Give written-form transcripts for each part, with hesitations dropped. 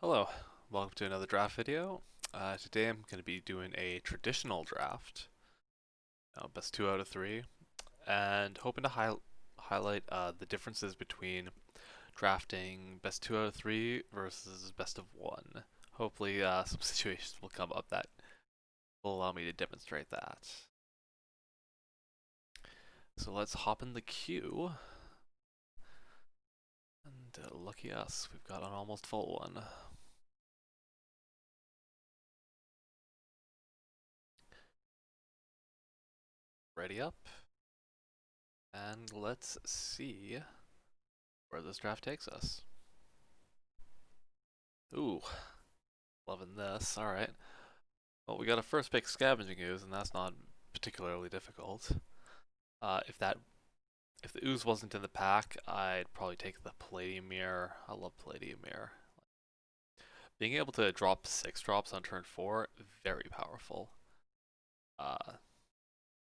Hello, welcome to another draft video. Today I'm going to be doing a traditional draft, best 2 out of 3, and hoping to highlight the differences between drafting best 2 out of 3 versus best of 1. Hopefully some situations will come up that will allow me to demonstrate that. So let's hop in the queue, and lucky us, we've got an almost full one. Ready up, and let's see where this draft takes us. Ooh, loving this. Alright. Well, we got a first pick Scavenging Ooze, and that's not particularly difficult. If the Ooze wasn't in the pack, I'd probably take the Palladium Mirror. I love Palladium Mirror. Being able to drop 6 drops on turn 4, very powerful.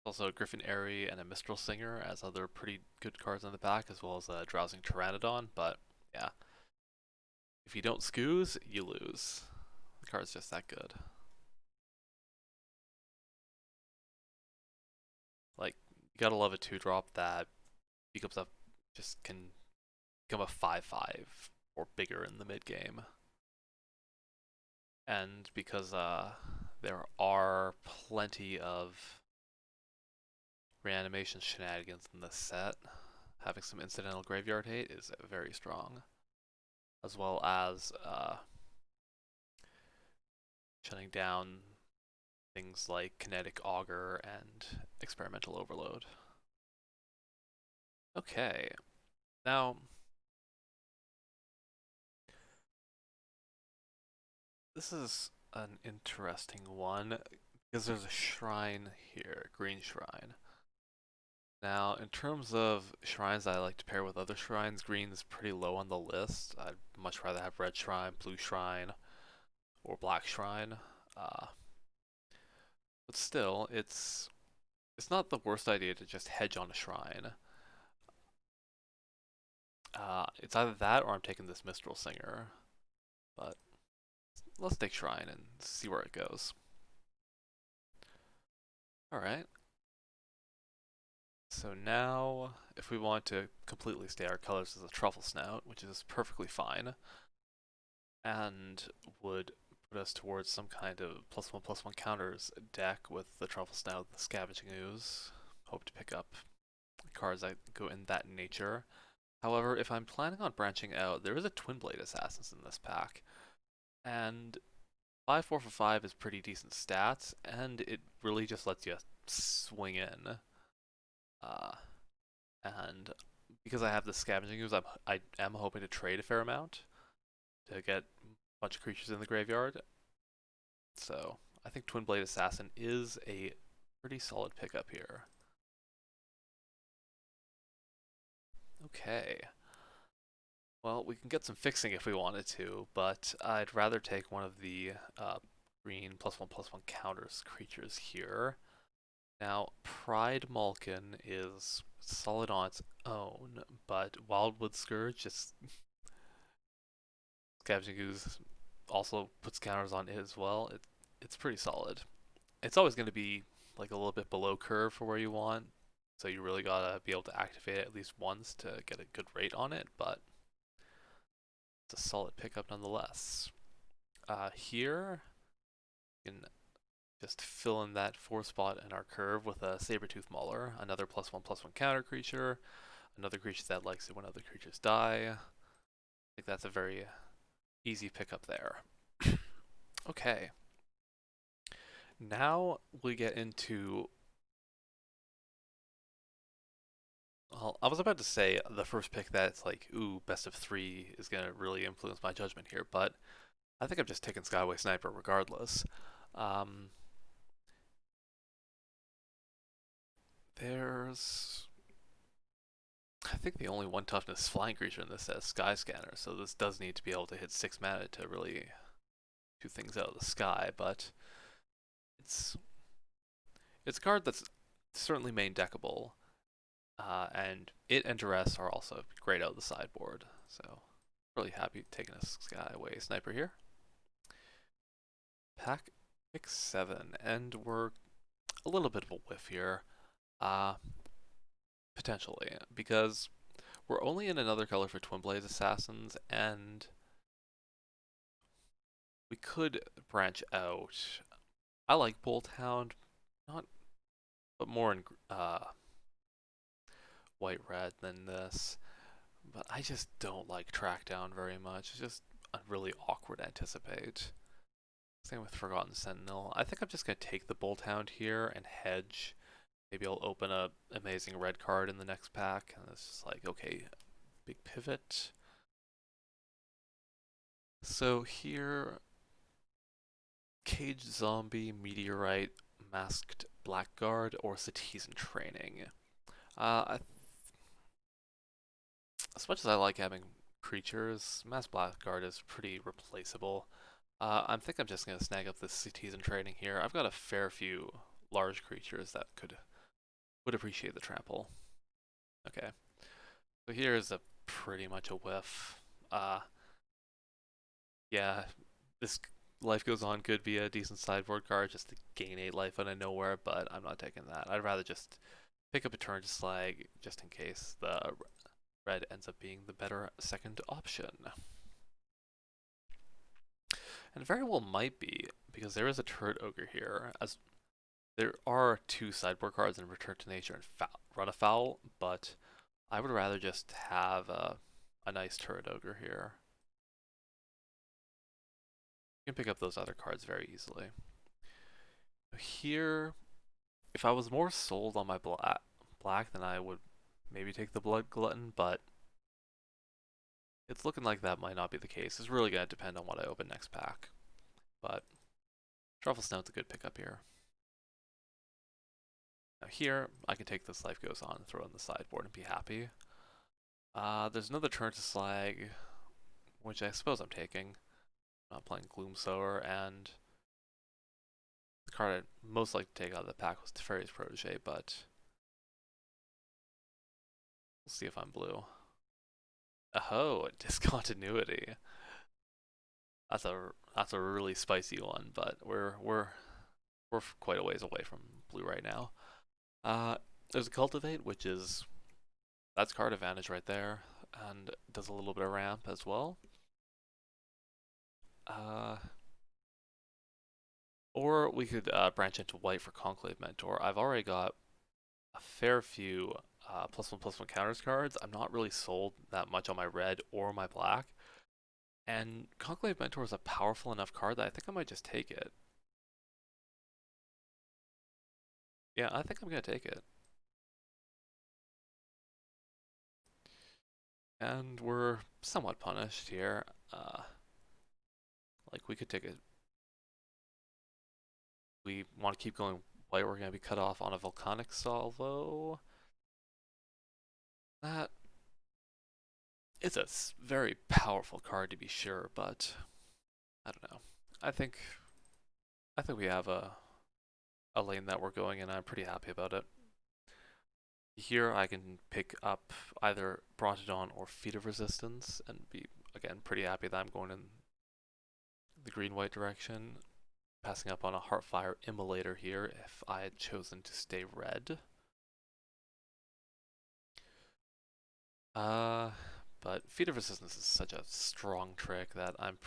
Also a Griffin Airy and a Mistral Singer as other pretty good cards in the pack, as well as a Drowsing Pteranodon, but yeah. If you don't Scooze, you lose. The card's just that good. Like, you gotta love a 2-drop that becomes a just can become a 5/5 or bigger in the mid game. And because there are plenty of reanimation shenanigans in this set, having some incidental graveyard hate is very strong. As well as shutting down things like Kinetic Augur and Experimental Overload. Okay, now this is an interesting one because there's a shrine here, green shrine. Now, in terms of shrines that I like to pair with other shrines, green is pretty low on the list. I'd much rather have red shrine, blue shrine, or black shrine. But still, it's not the worst idea to just hedge on a shrine. It's either that or I'm taking this Mistral Singer. But let's take shrine and see where it goes. Alright. So now, if we want to completely stay our colors as a Truffle Snout, which is perfectly fine, and would put us towards some kind of +1/+1 counters deck with the Truffle Snout and the Scavenging Ooze. Hope to pick up cards that go in that nature. However, if I'm planning on branching out, there is a Twin Blade Assassins in this pack, and 5/4 for 5 is pretty decent stats, and it really just lets you swing in. And because I have the Scavenging Ooze, I am hoping to trade a fair amount to get a bunch of creatures in the graveyard. So I think Twin Blade Assassin is a pretty solid pickup here. Okay. Well, we can get some fixing if we wanted to, but I'd rather take one of the green +1/+1 counters creatures here. Now, Pride Malkin is solid on its own, but Wildwood Scourge just Scavenging Ooze also puts counters on it as well. It's pretty solid. It's always going to be like a little bit below curve for where you want, so you really gotta be able to activate it at least once to get a good rate on it, but it's a solid pickup nonetheless. Here, you can just fill in that 4 spot in our curve with a Sabertooth Mauler, another +1/+1 counter creature, another creature that likes it when other creatures die. I think that's a very easy pickup there. Okay. Now we get into. Well, I was about to say the first pick that's like, ooh, best of 3 is going to really influence my judgment here, but I think I'm just taking Skyway Sniper regardless. There's. I think the only 1 toughness flying creature in this is Sky Scanner, so this does need to be able to hit 6 mana to really do things out of the sky, but it's a card that's certainly main deckable, and it and Duress are also great out of the sideboard, so really happy taking a Skyway Sniper here. Pack pick 7, and we're a little bit of a whiff here. Uh, Potentially, because we're only in another color for Twin Blaze Assassins, and we could branch out. I like Bolt Hound, not, but more in white red than this. But I just don't like Track Down very much. It's just a really awkward anticipate. Same with Forgotten Sentinel. I think I'm just gonna take the Bolt Hound here and hedge. Maybe I'll open a amazing red card in the next pack, and it's just like, okay, big pivot. So here, Caged Zombie, Meteorite, Masked Blackguard, or Citizen Training. As much as I like having creatures, Masked Blackguard is pretty replaceable. I think I'm just going to snag up this Citizen Training here. I've got a fair few large creatures that would appreciate the trample. Okay, so here is a pretty much a whiff. Yeah, this Life Goes On could be a decent sideboard card just to gain 8 life out of nowhere, but I'm not taking that. I'd rather just pick up a turn to slag just in case the red ends up being the better second option. And very well might be, because there is a Turret Ogre here, as there are 2 sideboard cards in Return to Nature and Run Afoul, but I would rather just have a nice Turret Ogre here. You can pick up those other cards very easily. Here, if I was more sold on my black, then I would maybe take the Blood Glutton, but it's looking like that might not be the case. It's really going to depend on what I open next pack. But Truffle Snout's a good pickup here. Now here, I can take this Life Goes On and throw it in the sideboard and be happy. There's another turn to slag, which I suppose I'm taking. I'm not playing Gloomsower, and the card I'd most like to take out of the pack was Teferi's Protege, but we'll see if I'm blue. Oh, Discontinuity. That's a really spicy one, but we're quite a ways away from blue right now. There's a Cultivate, which is that's card advantage right there, and does a little bit of ramp as well. Or we could branch into white for Conclave Mentor. I've already got a fair few +1/+1 counters cards. I'm not really sold that much on my red or my black. And Conclave Mentor is a powerful enough card that I think I might just take it. Yeah, I think I'm going to take it. And we're somewhat punished here. Like, we could take it. We want to keep going white, we're going to be cut off on a Volcanic Salvo. That is a very powerful card to be sure, but I don't know. I think we have a lane that we're going in, and I'm pretty happy about it. Here I can pick up either Brontodon or Feet of Resistance and be, again, pretty happy that I'm going in the green-white direction. Passing up on a Heartfire Immolator here if I had chosen to stay red. But Feet of Resistance is such a strong trick that I'm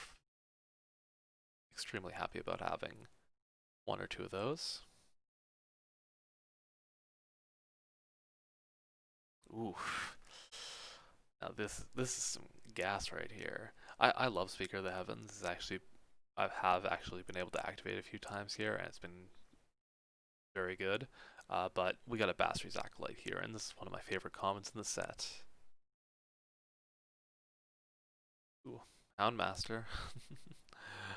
extremely happy about having 1 or 2 of those. Ooh. Now this is some gas right here. I love Speaker of the Heavens. It's actually I have actually been able to activate a few times here, and it's been very good. But we got a Basri's Acolyte here, and this is one of my favorite commons in the set. Ooh, Houndmaster.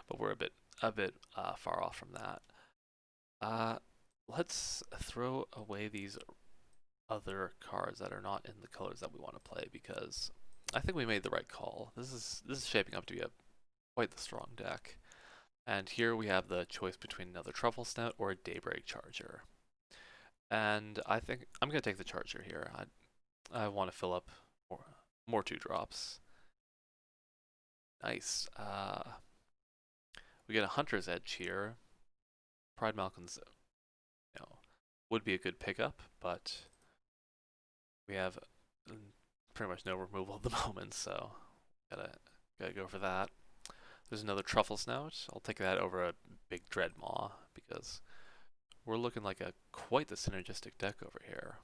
But we're a bit far off from that. Let's throw away these other cards that are not in the colors that we want to play, because I think we made the right call. This is shaping up to be quite the strong deck. And here we have the choice between another Truffle Snout or a Daybreak Charger. And I think I'm going to take the Charger here. I want to fill up more 2-drops. Nice. We get a Hunter's Edge here. Pride Malkin's, would be a good pickup, but we have pretty much no removal at the moment, so gotta go for that. There's another Truffle Snout. I'll take that over a big Dreadmaw because we're looking like quite the synergistic deck over here.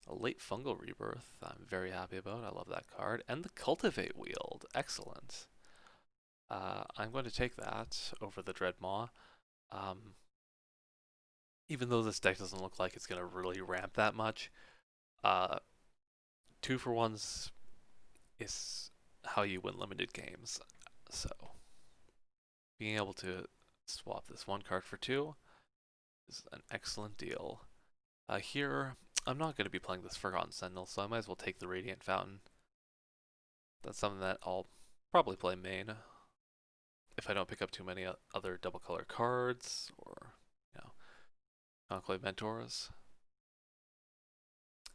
A late Fungal Rebirth, I'm very happy about. I love that card. And the Cultivate Wield, excellent. I'm going to take that over the Dreadmaw. Even though this deck doesn't look like it's going to really ramp that much, 2-for-1s is how you win limited games. So, being able to swap this one card for 2 is an excellent deal. Here, I'm not going to be playing this Forgotten Sentinel, so I might as well take the Radiant Fountain. That's something that I'll probably play main if I don't pick up too many other double color cards or, Conclave Mentors.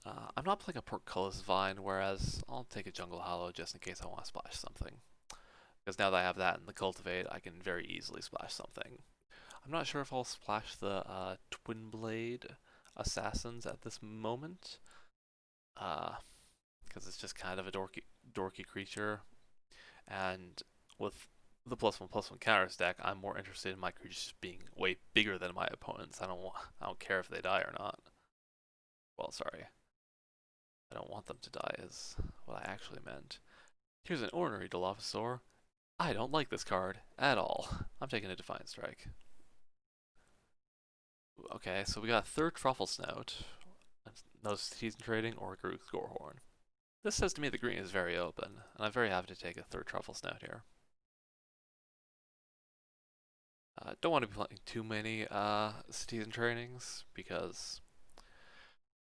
I'm not playing a Portcullis Vine, whereas I'll take a Jungle Hollow just in case I want to splash something. Because now that I have that in the Cultivate, I can very easily splash something. I'm not sure if I'll splash the Twin Blade Assassins at this moment. Because it's just kind of a dorky creature. And with the +1/+1 counters deck, I'm more interested in my creatures just being way bigger than my opponents. I don't care if they die or not. Well, sorry. I don't want them to die is what I actually meant. Here's an Ornery Dilophosaur. I don't like this card at all. I'm taking a Defiant Strike. Okay, so we got a third Truffle Snout. No Season Trading or Garruk's Gorehorn. This says to me the green is very open, and I'm very happy to take a third Truffle Snout here. Don't want to be playing too many Season Tradings, because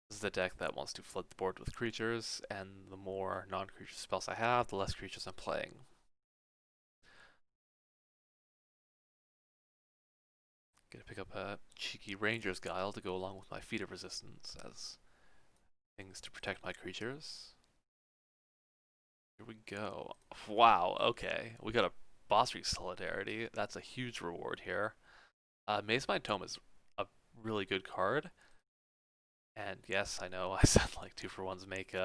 this is a deck that wants to flood the board with creatures, and the more non-creature spells I have, the less creatures I'm playing. Gonna pick up a cheeky Ranger's Guile to go along with my Feat of Resistance as things to protect my creatures. Here we go. Wow, okay. We got a Boss Reach Solidarity. That's a huge reward here. Mazemind Tome is a really good card. And yes, I know I said like 2-for-1s make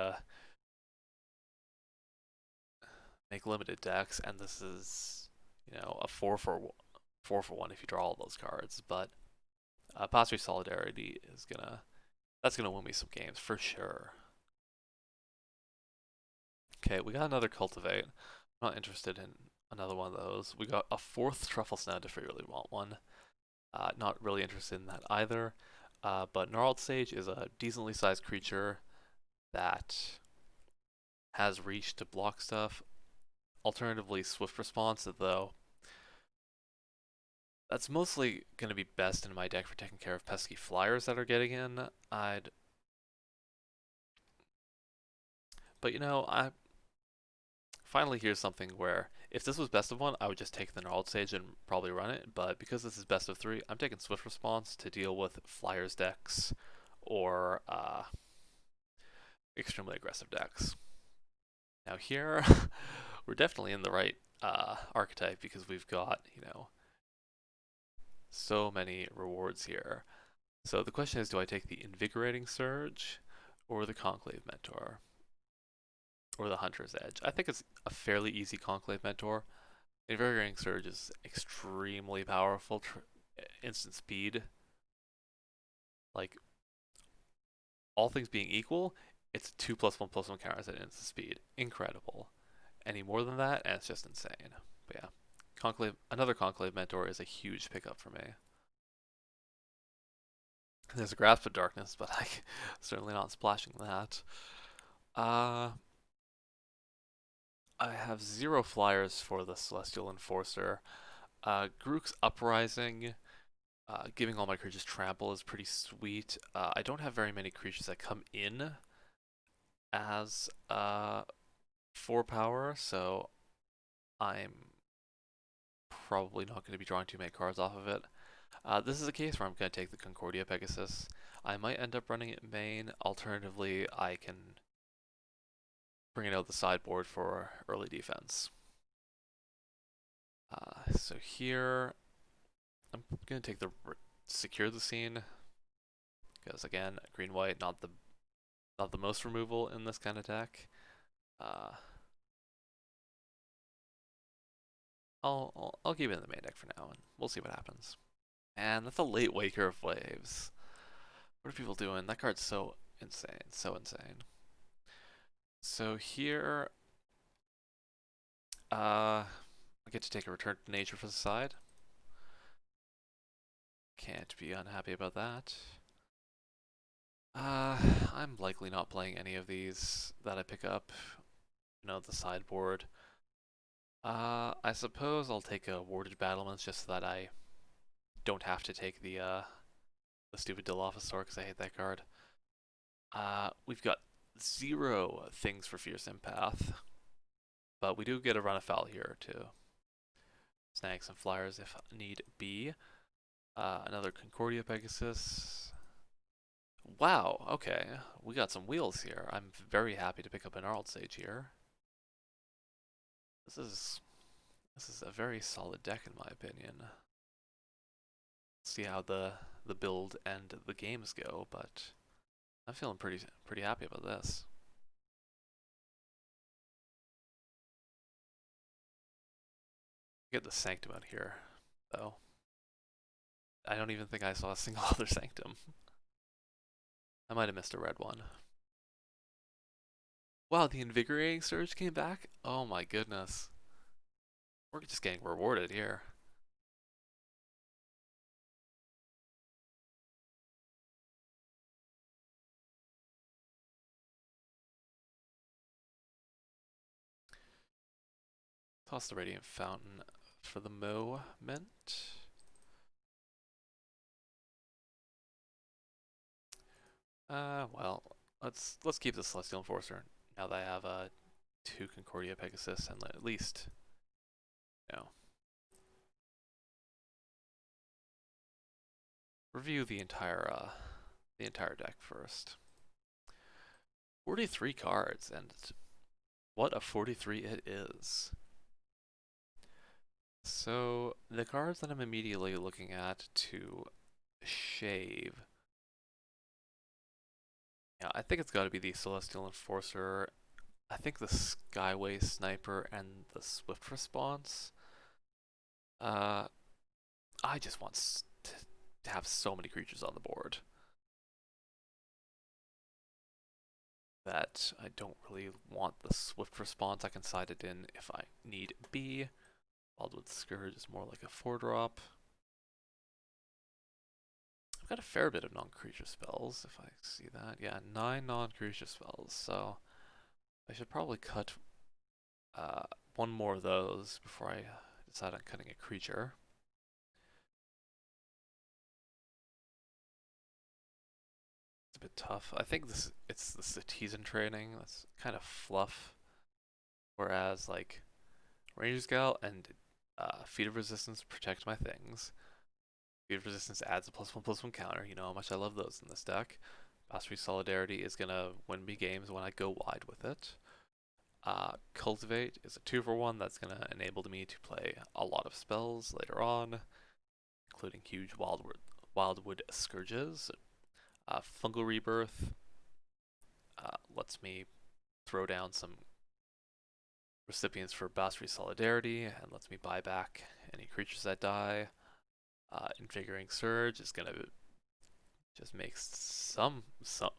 limited decks, and this is, a 4-for-1 if you draw all those cards. But Boss Reach Solidarity is that's gonna win me some games for sure. Okay, we got another Cultivate. I'm not interested in another one of those. We got a 4th Truffle Snout if we really want one. Not really interested in that either. But Gnarled Sage is a decently sized creature that has reach to block stuff. Alternatively, Swift Response, though. That's mostly going to be best in my deck for taking care of pesky flyers that are getting in. But I finally here's something where if this was best of 1, I would just take the Gnarled Sage and probably run it. But because this is best of 3, I'm taking Swift Response to deal with flyers decks or extremely aggressive decks. Now here, we're definitely in the right archetype because we've got, so many rewards here. So the question is, do I take the Invigorating Surge or the Conclave Mentor? Or the Hunter's Edge? I think it's a fairly easy Conclave Mentor. Invigorating Surge is extremely powerful. Instant speed. Like, all things being equal, it's 2+1/+1 counters at instant speed. Incredible. Any more than that, and it's just insane. But yeah, another Conclave Mentor is a huge pickup for me. There's a Grasp of Darkness, but I'm certainly not splashing that. I have 0 flyers for the Celestial Enforcer. Garruk's Uprising, giving all my creatures trample is pretty sweet. I don't have very many creatures that come in as 4 power, so I'm probably not going to be drawing too many cards off of it. This is a case where I'm going to take the Concordia Pegasus. I might end up running it main. Alternatively, I can bring it out the sideboard for early defense. So here, I'm gonna take the secure the scene because again, green white not the most removal in this kind of deck. Uh, I'll keep it in the main deck for now, and we'll see what happens. And that's a late waker of waves. What are people doing? That card's so insane, so insane. So here, I get to take a return to nature for the side. Can't be unhappy about that. I'm likely not playing any of these that I pick up. You know, the sideboard. I suppose I'll take a Warded Battlements just so that I don't have to take the stupid Dilophosaur because I hate that card. We've got 0 things for Fierce Empath, but we do get a run afoul here to snag some flyers if need be. Another Concordia Pegasus. Wow, okay, we got some wheels here. I'm very happy to pick up an Gnarled Sage here. This is a very solid deck in my opinion. See how the build and the games go, but I'm feeling pretty happy about this. Get the Sanctum out here, though. I don't even think I saw a single other Sanctum. I might have missed a red one. Wow, the Invigorating Surge came back? Oh my goodness. We're just getting rewarded here. Toss the Radiant Fountain for the moment. Well, let's keep the Celestial Enforcer now that I have 2 Concordia Pegasus and at least, you know, review the entire deck first. 43 cards, and what a 43 it is. So the cards that I'm immediately looking at to shave. Yeah, I think it's got to be the Celestial Enforcer. I think the Skyway Sniper and the Swift Response. I just want to have so many creatures on the board that I don't really want the Swift Response. I can side it in if I need be. Wildwood Scourge is more like a 4-drop. I've got a fair bit of non-creature spells, if I see that. Yeah, 9 non-creature spells, so I should probably cut one more of those before I decide on cutting a creature. It's a bit tough. I think it's the Citizen training that's kind of fluff, whereas like Ranger Scout and Feat of Resistance protect my things. Feat of Resistance adds a +1/+1 counter. You know how much I love those in this deck. Basri Solidarity is gonna win me games when I go wide with it. Cultivate is a 2-for-1 that's gonna enable me to play a lot of spells later on, including huge Wildwood Scourges. Fungal Rebirth lets me throw down some recipients for Basri Solidarity and lets me buy back any creatures that die. Invigorating Surge is gonna just make some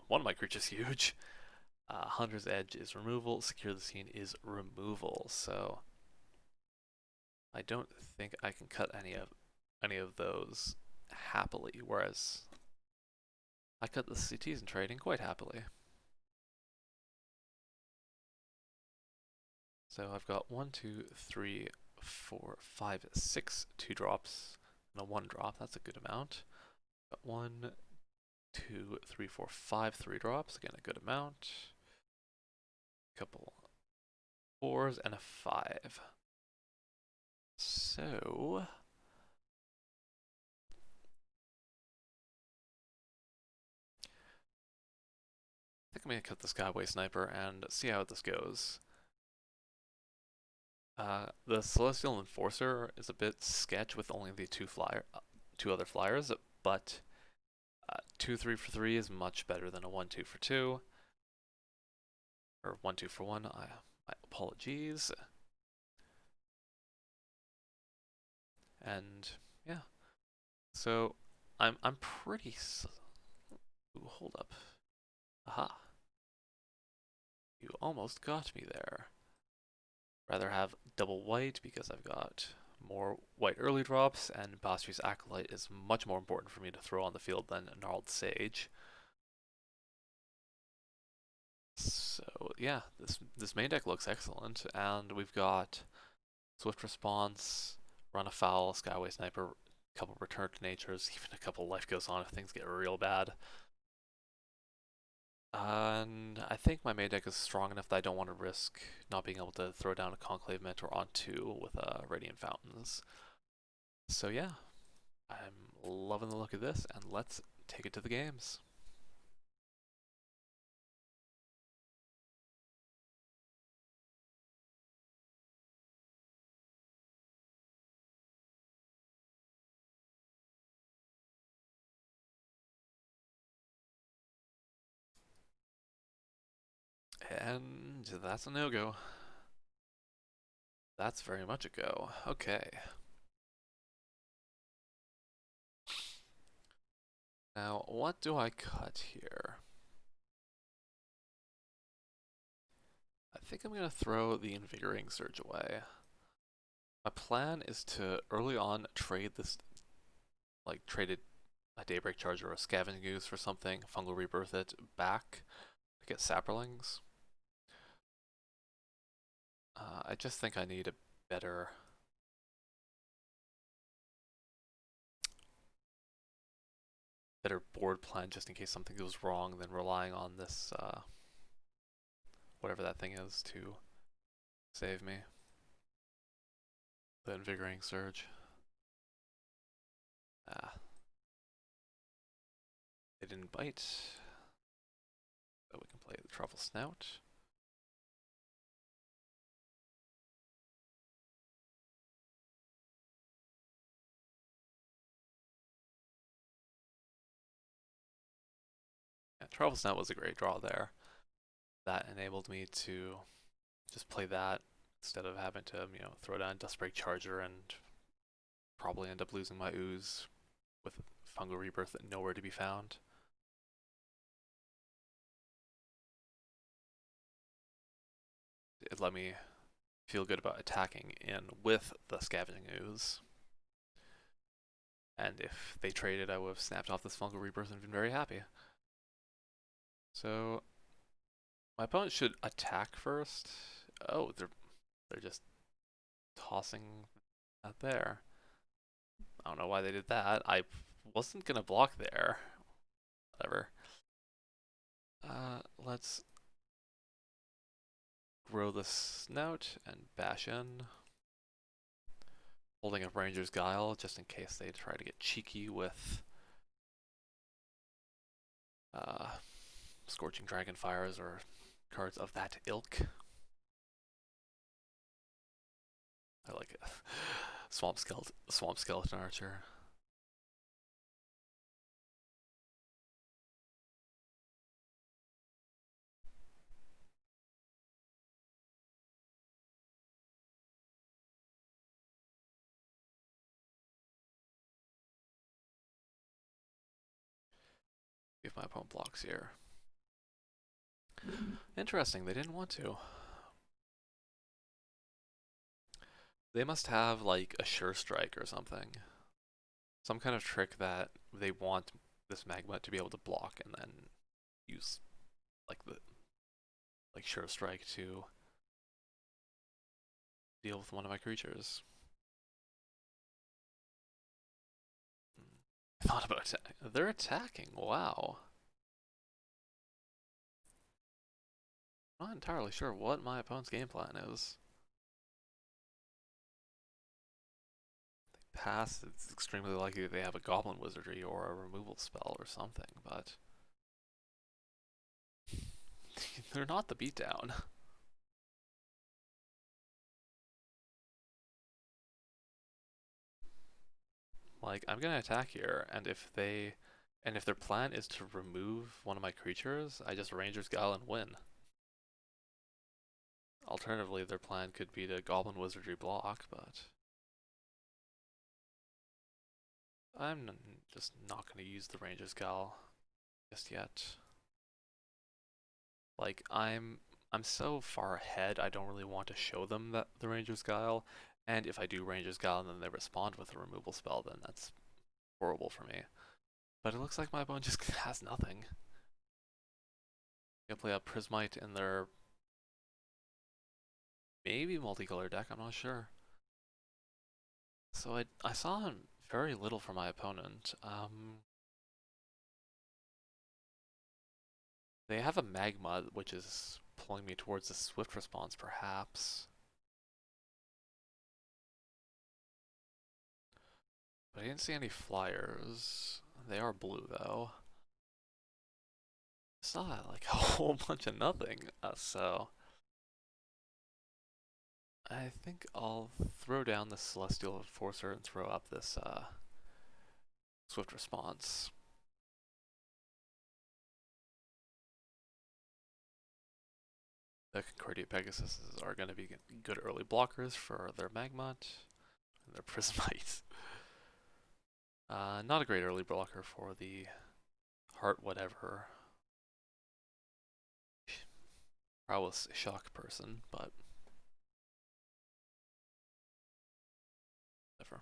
one of my creatures huge. Hunter's Edge is removal. Secure the Scene is removal. So I don't think I can cut any of those happily. Whereas I cut the CTs in trading quite happily. So I've got 1, 2, 3, 4, 5, 6 2-drops and a 1-drop. That's a good amount. Got 1, 2, 3, 4, 5 3-drops. Again, a good amount. Couple 4s and a 5. So I think I'm gonna cut the Skyway Sniper and see how this goes. The Celestial Enforcer is a bit sketch with only the two other flyers, but 2 3 for 3 is much better than a 1 2 for 2 or 1 2 for 1. My apologies. And yeah, so I'm pretty. Ooh, hold up. Aha! You almost got me there. Rather have double white because I've got more white early drops, and Bastri's Acolyte is much more important for me to throw on the field than Gnarled Sage. So yeah, this main deck looks excellent, and we've got Swift Response, Run Afoul, Skyway Sniper, a couple Return to Natures, even a couple Life Goes On if things get real bad. And I think my main deck is strong enough that I don't want to risk not being able to throw down a Conclave Mentor on 2 with Radiant Fountains. So yeah, I'm loving the look of this, and let's take it to the games. And that's a no-go. That's very much a go. Okay. Now, what do I cut here? I think I'm going to throw the Invigorating Surge away. My plan is to early on trade this, like traded a Daybreak Charge or a Scavenging Ooze for something, Fungal Rebirth it back to get Saprolings. I just think I need a better board plan just in case something goes wrong than relying on this whatever that thing is to save me. The Invigorating Surge. Ah, they didn't bite. So we can play the Truffle Snout. Yeah, Truffle Snout was a great draw there. That enabled me to just play that instead of having to, throw down Dustbreak Charger and probably end up losing my Ooze with Fungal Rebirth nowhere to be found. It let me feel good about attacking in with the Scavenging Ooze. And if they traded, I would have snapped off this Fungal Rebirth and been very happy. So my opponent should attack first. Oh, they're just tossing that there. I don't know why they did that. I wasn't gonna block there. Whatever. Let's grow the snout and bash in. Holding up Ranger's Guile just in case they try to get cheeky with Scorching Dragonfires or cards of that ilk. I like it. Swamp Skeleton Archer. If my opponent blocks here. Interesting, they didn't want to. They must have like a Sure Strike or something. Some kind of trick that they want this Magma to be able to block and then use like the Sure Strike to deal with one of my creatures. I thought about attacking. They're attacking, wow. I'm not entirely sure what my opponent's game plan is. Pass, it's extremely likely they have a Goblin Wizardry or a removal spell or something, but they're not the beatdown. Like, I'm gonna attack here, and if their plan is to remove one of my creatures, I just Ranger's Guile and win. Alternatively, their plan could be to Goblin Wizardry block, but I'm just not gonna use the Ranger's Guile just yet. Like, I'm so far ahead, I don't really want to show them that the Ranger's Guile, and if I do Ranger's Guile and then they respond with a removal spell, then that's horrible for me. But it looks like my opponent just has nothing. Gonna play a Prismite in their maybe multicolor deck, I'm not sure. So I saw very little from my opponent. They have a Magma, which is pulling me towards a Swift response, perhaps. But I didn't see any flyers. They are blue, though. I saw like a whole bunch of nothing, so I think I'll throw down the Celestial Enforcer and throw up this Swift response. The Concordia Pegasuses are going to be good early blockers for their Magmont and their Prismite. Not a great early blocker for the Heart whatever Prowess Shock person, but whatever.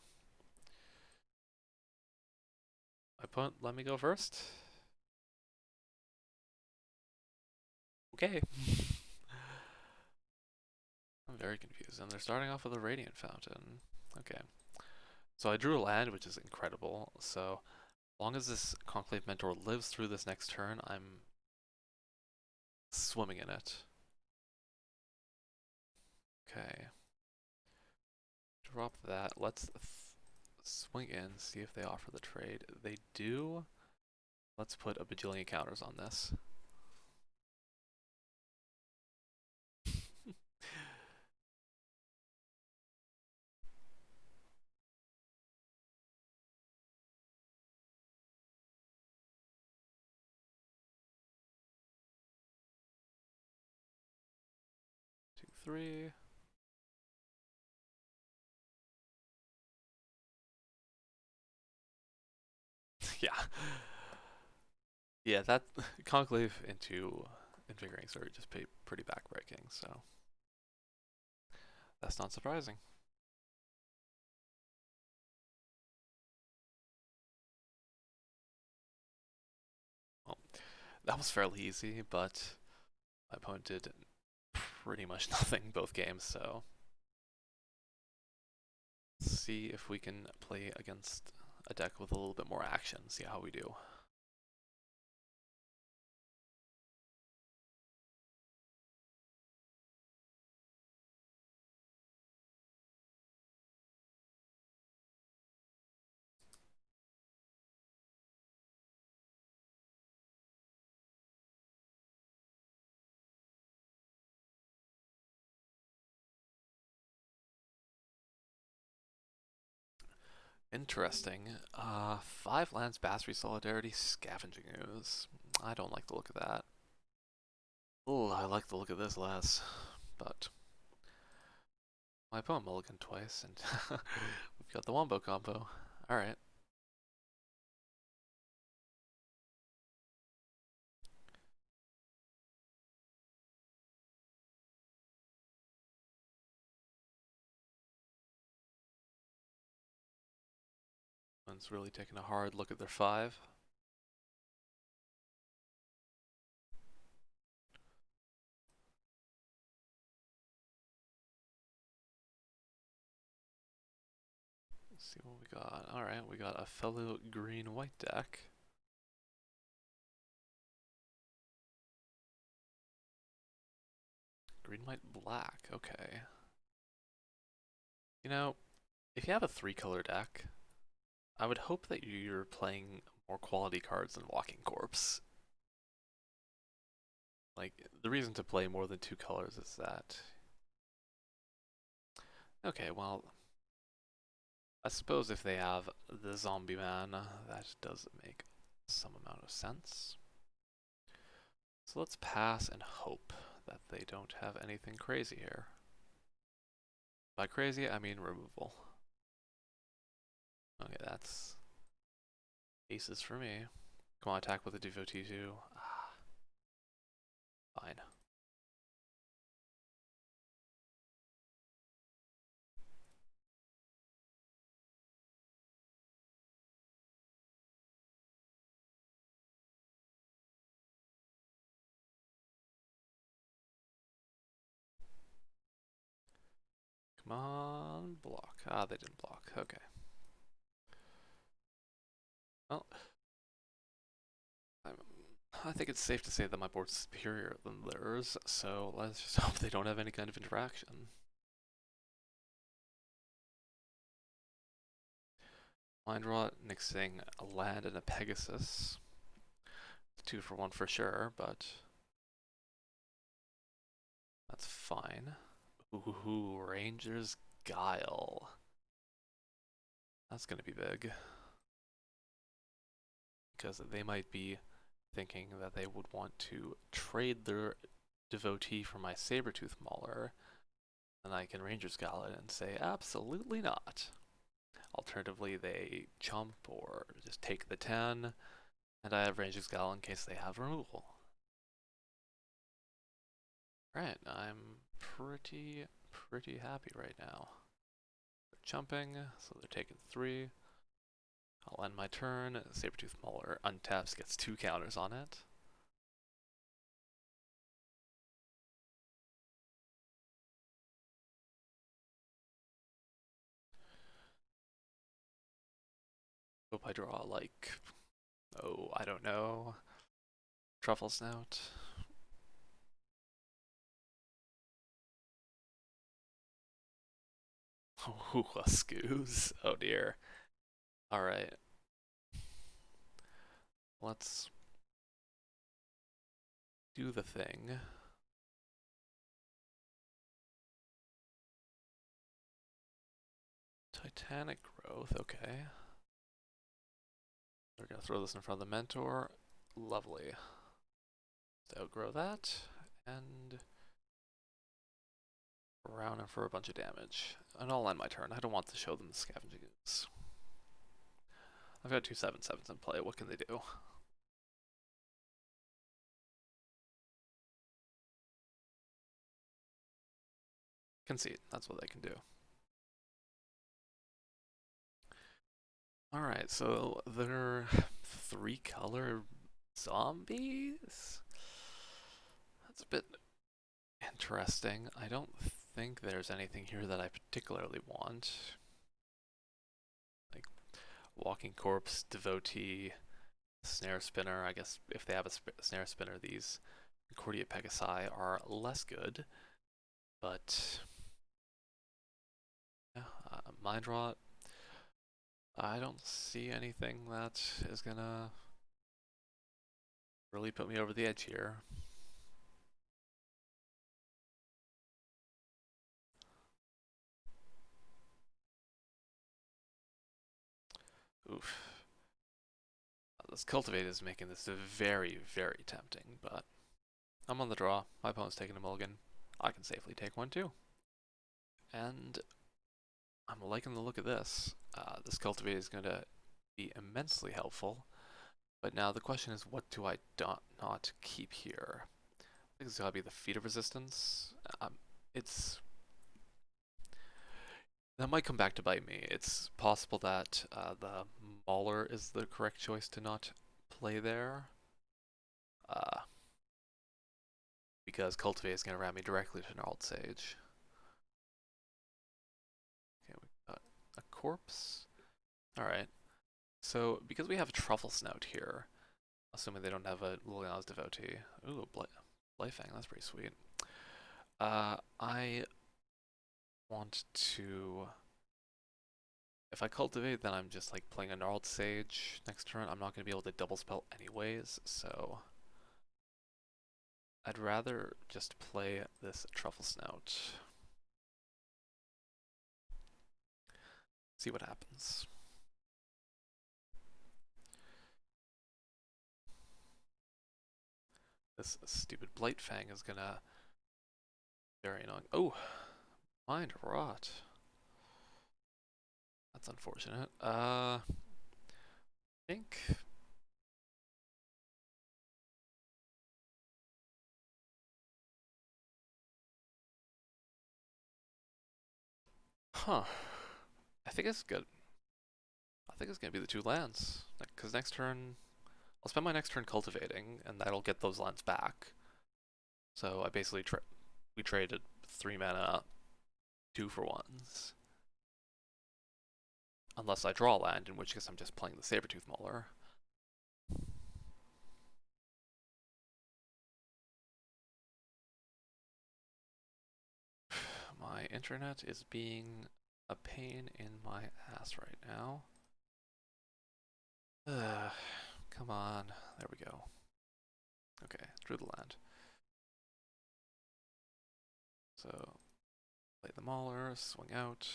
My opponent let me go first. Okay. I'm very confused, and they're starting off with a Radiant Fountain. Okay. So I drew a land, which is incredible, so as long as this Conclave Mentor lives through this next turn, I'm swimming in it. Okay. Drop that. Let's swing in, see if they offer the trade. They do. Let's put a bajillion counters on this. Two, three. Yeah. Yeah, that Conclave into Invigorating Surge just pretty backbreaking, so that's not surprising. Well, that was fairly easy, but my opponent did pretty much nothing both games, so let's see if we can play against a deck with a little bit more action, see how we do. Interesting. 5 lands, Basri Solidarity, Scavenging Ooze. I don't like the look of that. Oh, I like the look of this less, but my opponent mulliganed twice, and we've got the Wombo combo. Alright. One's really taking a hard look at their 5. Let's see what we got. Alright, we got a fellow green-white deck. Green, white, black. Okay. You know, if you have a 3-color deck, I would hope that you're playing more quality cards than Walking Corpse. Like, the reason to play more than 2 colors is that... Okay, well... I suppose if they have the zombie man, that does make some amount of sense. So let's pass and hope that they don't have anything crazy here. By crazy, I mean removal. Okay, that's aces for me. Come on, attack with a devotee too. Ah, fine. Come on, block. Ah, they didn't block. Okay. Well, I think it's safe to say that my board's superior than theirs, so let's just hope they don't have any kind of interaction. Mind Rot, nixing a land and a Pegasus. 2-for-1 for sure, but that's fine. Ooh, Ranger's Guile. That's gonna be big. Because they might be thinking that they would want to trade their devotee for my Sabertooth Mauler, and I can Ranger's Guile it and say, absolutely not. Alternatively, they chump or just take the 10, and I have Ranger's Guile in case they have removal. Right, I'm pretty happy right now. They're chumping, so they're taking 3. I'll end my turn. Sabertooth Mauler untaps, gets 2 counters on it. Hope I draw like, oh, I don't know, Truffle Snout. Ooh, a Scoos. Oh dear. Alright. Let's do the thing. Titanic Growth, okay. They're gonna throw this in front of the Mentor. Lovely. Let's outgrow that, and round in for a bunch of damage. And I'll end my turn. I don't want to show them the Scavenging Ooze. I've got 2 7/7s in play. What can they do? Concede. That's what they can do. Alright, so they're 3-color zombies? That's a bit interesting. I don't think there's anything here that I particularly want. Like Walking Corpse, Devotee, Snare Spinner. I guess if they have a Snare Spinner, these Concordia Pegasi are less good. But yeah, Mind Rot. I don't see anything that is gonna really put me over the edge here. Oof. This Cultivate is making this very tempting, but I'm on the draw. My opponent's taking a mulligan. I can safely take one too. And I'm liking the look of this. This Cultivate is going to be immensely helpful. But now the question is, what do I not keep here? I think it's got to be the Feet of Resistance. That might come back to bite me. It's possible that the Mauler is the correct choice to not play there. Because Cultivate is going to ram me directly to Gnarled Sage. Okay, we've got a Corpse. Alright. So, because we have a Truffle Snout here, assuming they don't have a Liliana's Devotee. Ooh, Blyfang, that's pretty sweet. I want to... If I Cultivate, then I'm just like playing a Gnarled Sage next turn. I'm not going to be able to double spell anyways, so... I'd rather just play this Truffle Snout. See what happens. This stupid Blightfang is gonna be very annoying. Oh, Mind Rot. That's unfortunate. I think. Huh. I think it's good. I think it's gonna be the two lands. Because next turn, I'll spend my next turn cultivating, and that'll get those lands back. So I basically we traded 3 mana, 2 for 1s. Unless I draw land, in which case I'm just playing the Sabertooth Mauler. My internet is being a pain in my ass right now. Come on. There we go. Okay, drew the land. So, play the Mauler, swing out.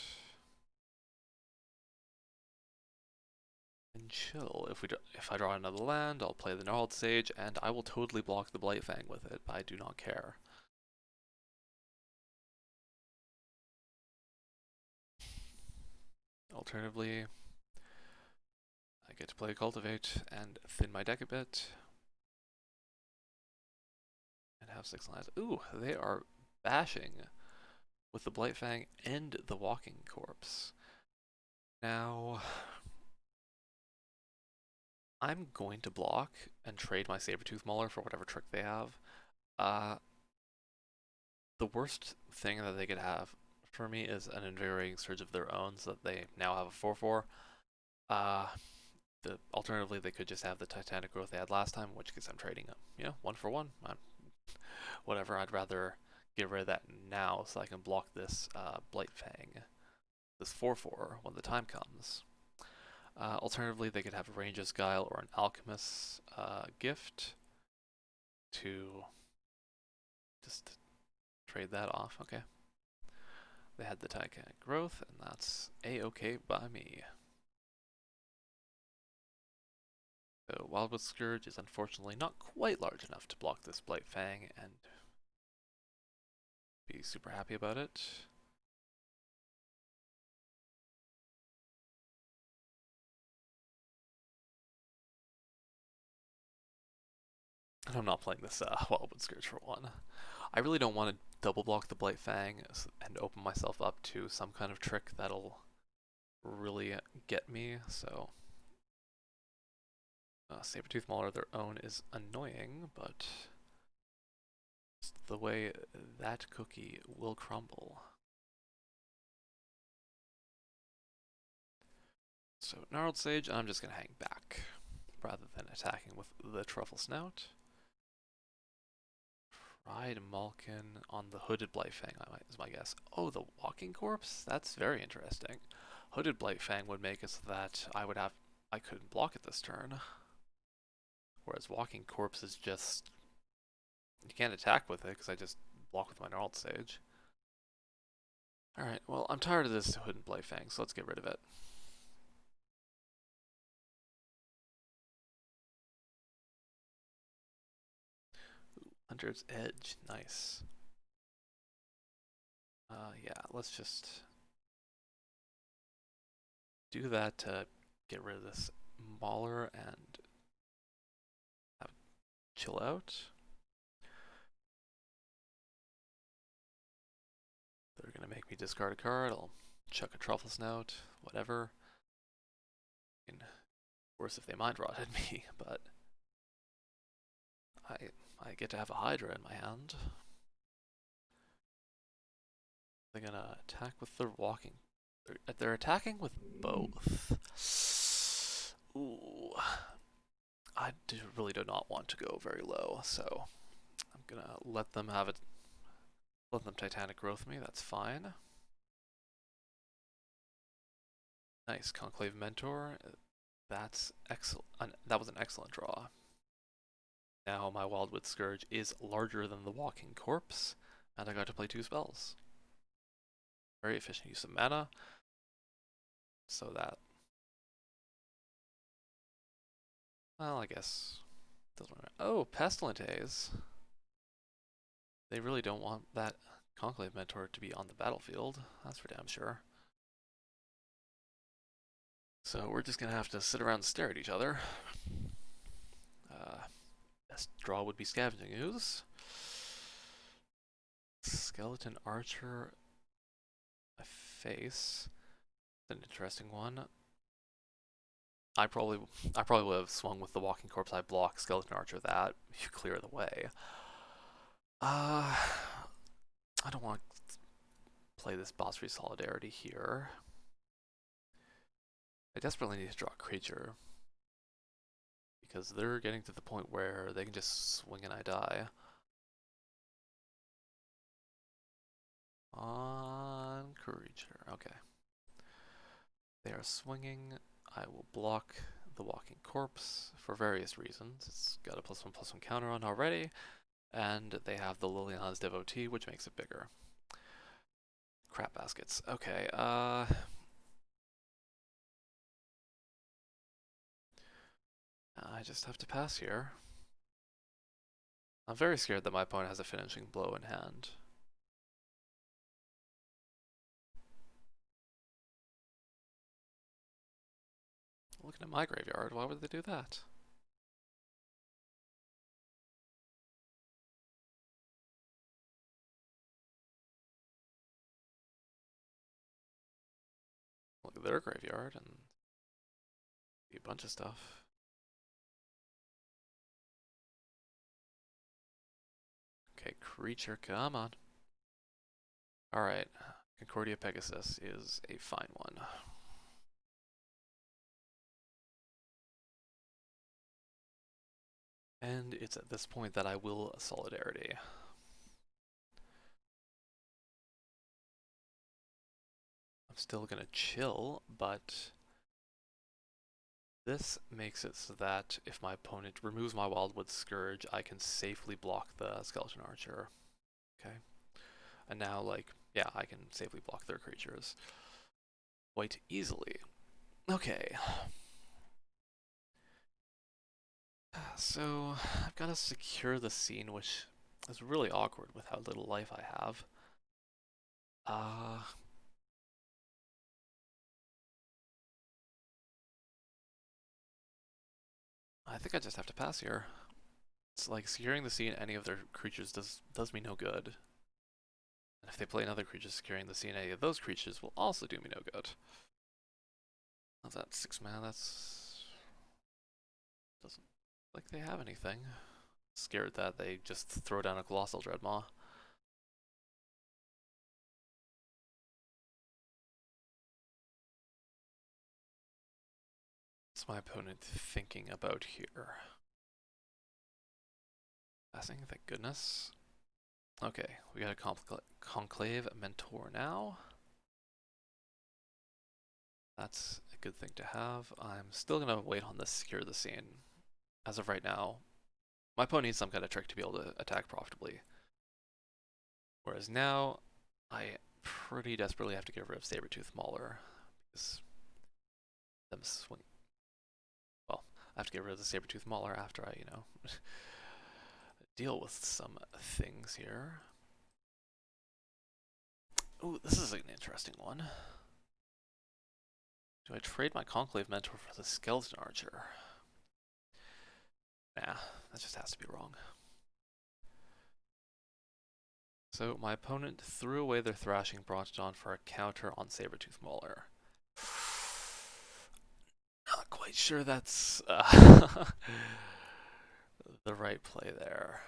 And chill. If I draw another land, I'll play the Gnarled Sage, and I will totally block the Blightfang with it, but I do not care. Alternatively, I get to play Cultivate and thin my deck a bit. And have 6 lands. Ooh, they are bashing with the Blightfang and the Walking Corpse. Now, I'm going to block and trade my Sabertooth Mauler for whatever trick they have. The worst thing that they could have for me is an Invariating Surge of their own, so that they now have a 4/4. Alternatively, they could just have the Titanic Growth they had last time, in which case I'm trading them. You know, 1 for 1. Whatever, I'd rather get rid of that now so I can block this Blightfang, this 4/4, when the time comes. Alternatively, they could have a Ranger's Guile or an Alchemist's Gift to just trade that off. Okay. They had the Titanic Growth, and that's A-okay by me. So Wildwood Scourge is unfortunately not quite large enough to block this Blightfang and be super happy about it. And I'm not playing this Wildwood Scourge for 1. I really don't want to double block the Blightfang and open myself up to some kind of trick that'll really get me, so Sabertooth Mauler their own is annoying, but it's the way that cookie will crumble. So Gnarled Sage, I'm just going to hang back rather than attacking with the Truffle Snout. Fried Malkin on the Hooded Blightfang is my guess. Oh, the Walking Corpse? That's very interesting. Hooded Blightfang would make it so that I couldn't block it this turn. Whereas Walking Corpse is just, you can't attack with it because I just block with my Gnarled Sage. Alright, well, I'm tired of this Hooded Blightfang, so let's get rid of it. Hunter's Edge, nice. Yeah, let's just do that to get rid of this Mauler and chill out. They're gonna make me discard a card. I'll chuck a Truffle Snout, whatever. I mean, worse if they Mind Rotted me, but I get to have a Hydra in my hand. They're gonna attack with the Walking. They're attacking with both. Ooh. I really do not want to go very low, so I'm gonna let them have it. Let them Titanic Growth me, that's fine. Nice, Conclave Mentor. That's excellent. That was an excellent draw. Now my Wildwood Scourge is larger than the Walking Corpse, and I got to play 2 spells. Very efficient use of mana. So that, well, I guess doesn't matter. Oh, Pestilentes. They really don't want that Conclave Mentor to be on the battlefield. That's for damn sure. So we're just gonna have to sit around and stare at each other. Best draw would be Scavenging Ooze. Skeleton Archer. My face. That's an interesting one. I probably would have swung with the Walking Corpse. I block Skeleton Archer that. You clear the way. I don't want to play this boss free Solidarity here. I desperately need to draw a creature. Because they're getting to the point where they can just swing and I die. On creature, okay. They are swinging. I will block the Walking Corpse for various reasons. It's got a +1/+1 counter on already, and they have the Liliana's Devotee, which makes it bigger. Crap baskets. Okay, I just have to pass here. I'm very scared that my opponent has a finishing blow in hand. Looking at my graveyard, why would they do that? Look at their graveyard and a bunch of stuff. Okay, creature, come on. Alright, Concordia Pegasus is a fine one. And it's at this point that I will Solidarity. I'm still gonna chill, but this makes it so that if my opponent removes my Wildwood Scourge, I can safely block the Skeleton Archer. Okay. And now, like, yeah, I can safely block their creatures quite easily. Okay. So, I've got to secure the scene, which is really awkward with how little life I have. I think I just have to pass here. It's like securing the scene any of their creatures does me no good. And if they play another creature, securing the scene any of those creatures will also do me no good. How's that? 6 mana, that's... doesn't look like they have anything. Scared that they just throw down a Colossal Dreadmaw. What's my opponent thinking about here? Passing, thank goodness. Okay, we got a Conclave Mentor now. That's a good thing to have. I'm still going to wait on this secure the scene. As of right now, my opponent needs some kind of trick to be able to attack profitably. Whereas now, I pretty desperately have to get rid of Sabertooth Mauler. Because them swing. Well, I have to get rid of the Sabertooth Mauler after I, deal with some things here. Ooh, this is an interesting one. Do I trade my Conclave Mentor for the Skeleton Archer? Nah, that just has to be wrong. So my opponent threw away their Thrashing Brontodon for a counter on Sabertooth Mauler. Not quite sure that's the right play there.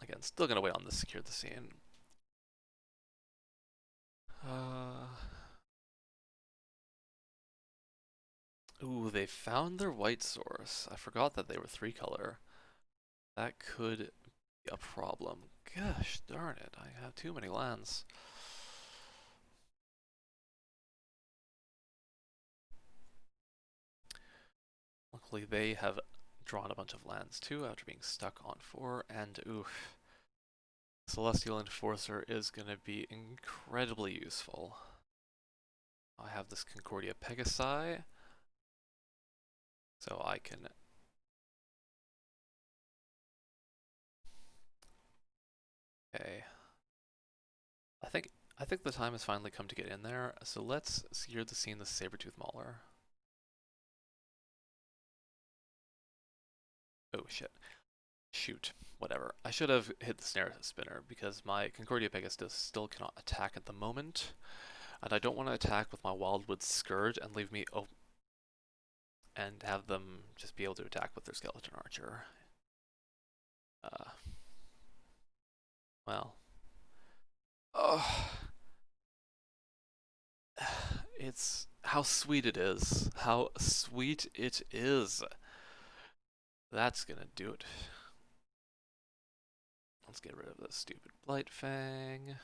Again, still gonna wait on this secure the scene. Ooh, they found their white source. I forgot that they were 3-color. That could be a problem. Gosh darn it, I have too many lands. Luckily, they have drawn a bunch of lands too after being stuck on 4, and oof. Celestial Enforcer is going to be incredibly useful. I have this Concordia Pegasi, so I can. Okay, I think I think the time has finally come to get in there. So let's sear the scene the Sabertooth Mauler. Oh shit. Shoot. Whatever. I should have hit the snare spinner because my Concordia Pegasus still cannot attack at the moment. And I don't want to attack with my Wildwood Scourge and leave me and have them just be able to attack with their Skeleton Archer. Uh, well. Oh. It's how sweet it is. How sweet it is. That's gonna do it. Let's get rid of this stupid Blight Fang.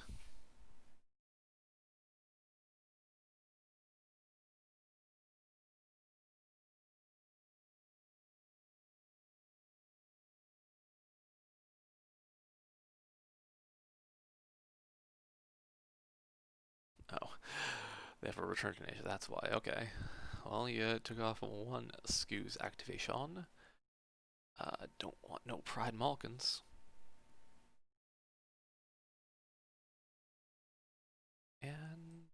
Oh, they have a return to nature, that's why. Okay. Well, you took off one Skew's activation. Don't want no Pride Malkins. And...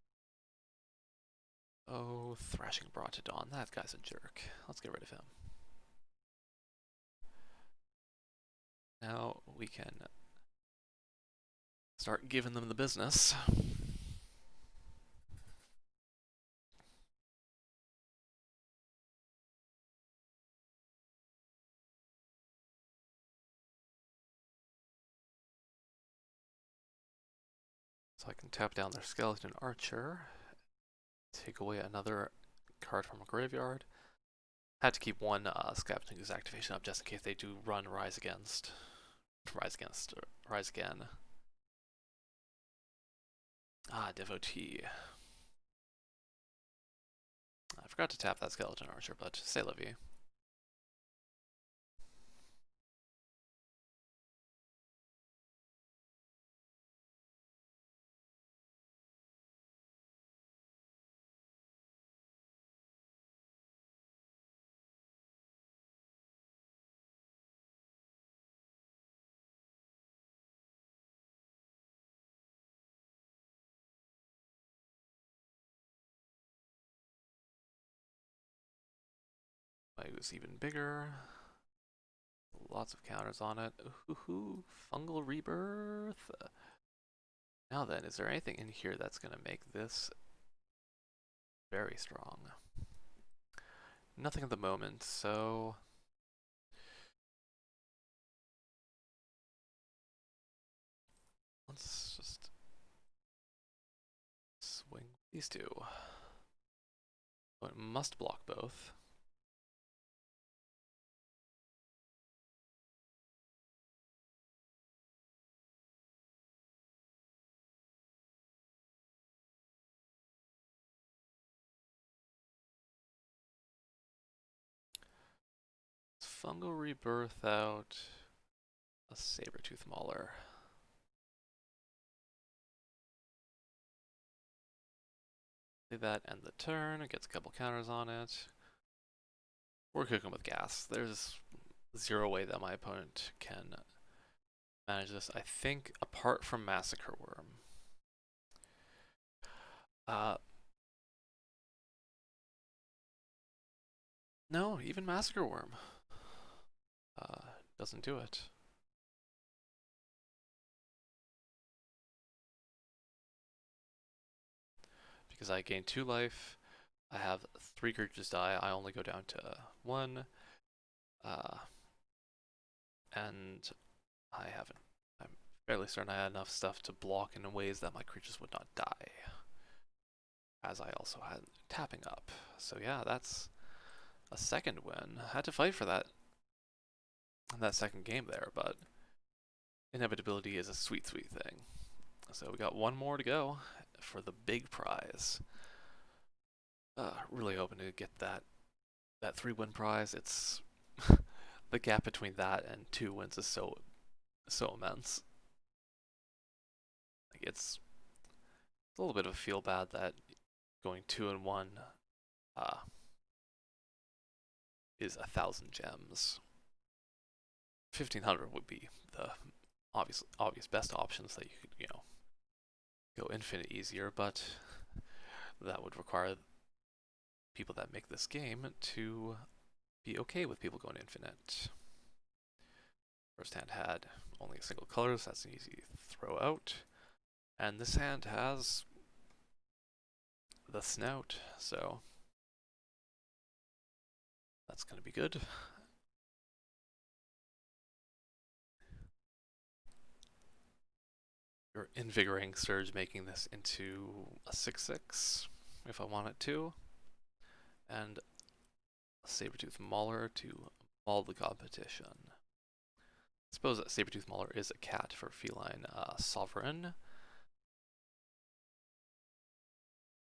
oh, Thrashing brought to dawn. That guy's a jerk. Let's get rid of him. Now we can start giving them the business. So I can tap down their Skeleton Archer, take away another card from a graveyard. Had to keep one Scavenging's activation up just in case they do run Rise Against. Rise Again. Ah, Devotee. I forgot to tap that Skeleton Archer, but say la vie. It was even bigger. Lots of counters on it. Ooh, Fungal Rebirth. Now then, is there anything in here that's going to make this very strong? Nothing at the moment, so... let's just swing these two. Oh, it must block both. Fungal Rebirth out a Sabertooth Mauler. Play that, end the turn. It gets a couple counters on it. We're cooking with gas. There's zero way that my opponent can manage this. I think apart from Massacre Worm. No, even Massacre Worm doesn't do it. Because I gain 2 life, I have 3 creatures die, I only go down to 1, and I'm fairly certain I had enough stuff to block in ways that my creatures would not die. As I also had tapping up. So yeah, that's a second win. I had to fight for that second game there, but inevitability is a sweet, sweet thing. So we got one more to go for the big prize. Really hoping to get that 3-win prize. It's the gap between that and 2 wins is so immense. Like it's a little bit of a feel bad that going 2-1 uh, is 1,000 gems. 1,500 would be the obvious best options that you could, go infinite easier, but that would require people that make this game to be okay with people going infinite. First hand had only a single color, so that's an easy throw out. And this hand has the snout, so that's going to be good. Your Invigorating Surge making this into a 6/6 if I want it to. And a Sabertooth Mauler to maul the competition. I suppose that Sabertooth Mauler is a cat for feline sovereign.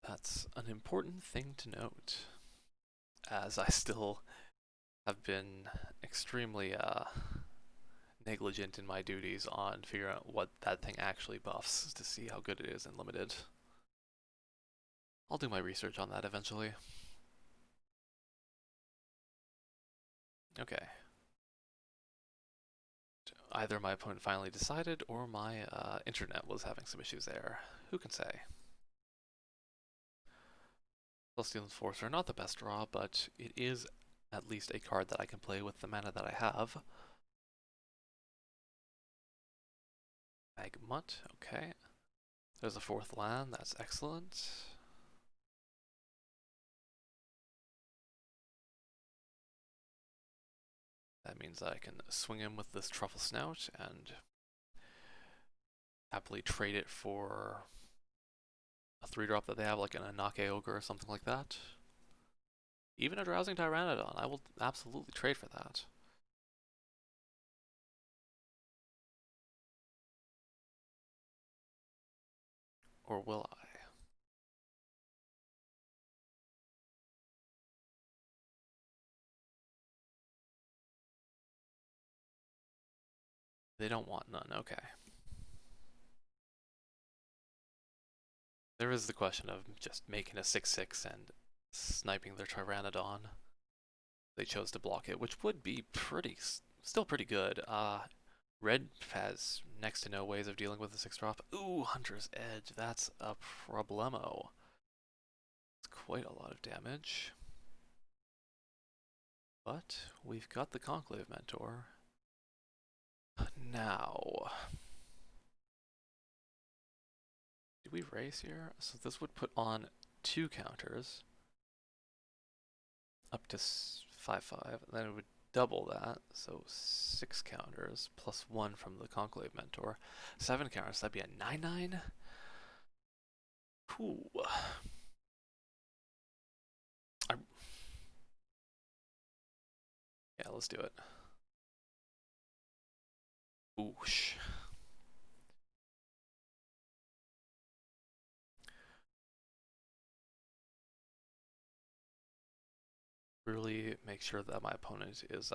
That's an important thing to note, as I still have been extremely negligent in my duties on figuring out what that thing actually buffs to see how good it is in limited. I'll do my research on that eventually. Okay. Either my opponent finally decided or my internet was having some issues there. Who can say? Celestial Enforcer, not the best draw, but it is at least a card that I can play with the mana that I have. Magmut, okay. There's a 4th land, that's excellent. That means I can swing him with this Truffle Snout and happily trade it for a 3-drop that they have, like an Anake Ogre or something like that. Even a Drowsing Tyrannodon, I will absolutely trade for that. Or will I? They don't want none, okay. There is the question of just making a 6/6 and sniping their Tyrannodon. They chose to block it, which would be still pretty good. Red has next to no ways of dealing with the 6-drop. Ooh, Hunter's Edge, that's a problemo. It's quite a lot of damage. But we've got the Conclave Mentor. Now, did we race here? So this would put on 2 counters up to 5/5, and then it would double that, so 6 counters plus 1 from the Conclave Mentor. 7 counters, that'd be a 9/9? Ooh. Yeah, let's do it. Oosh. Really make sure that my opponent is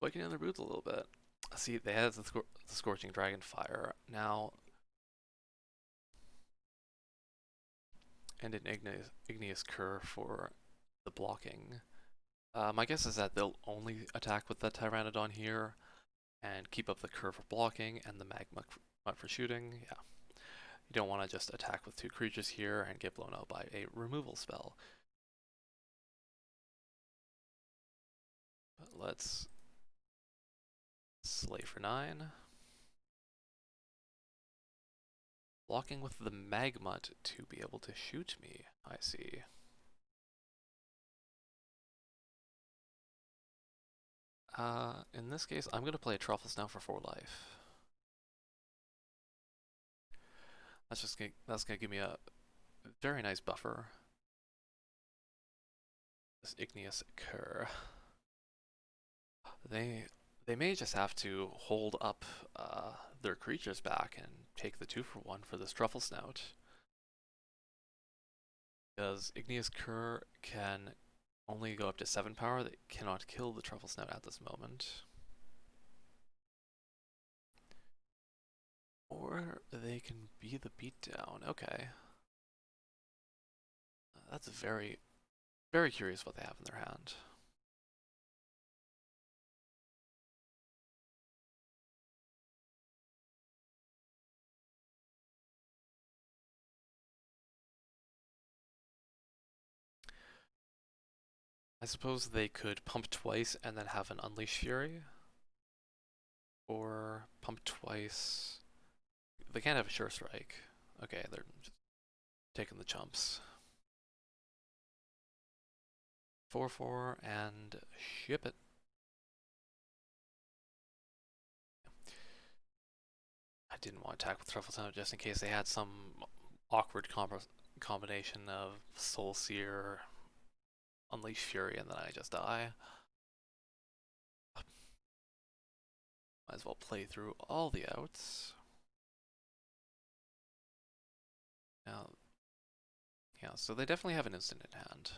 waking in their boots a little bit. See, they had the Scorching Dragon Fire. Now, and an Igneous Cur for the blocking. My guess is that they'll only attack with the Pteranodon here and keep up the Cur for blocking and the Magma for shooting. Yeah. You don't want to just attack with 2 creatures here and get blown out by a removal spell. But let's slay for 9. Blocking with the Magmut to be able to shoot me, I see. In this case, I'm going to play a Truffles now for 4 life. That's going to give me a very nice buffer. This Igneous Cur. They may just have to hold up their creatures back and take the 2-for-1 for this Truffle Snout. Because Igneous Cur can only go up to 7 power, they cannot kill the Truffle Snout at this moment. Or they can be the beatdown. Okay. That's very, very curious what they have in their hand. I suppose they could pump twice and then have an Unleash Fury. Or pump twice. They can't have a Sure Strike. Okay, they're just taking the chumps. 4/4 and ship it. I didn't want to attack with Truffle Town just in case they had some awkward combination of Soul Seer, Unleash Fury, and then I just die. Might as well play through all the outs. Now, yeah, so they definitely have an instant in hand.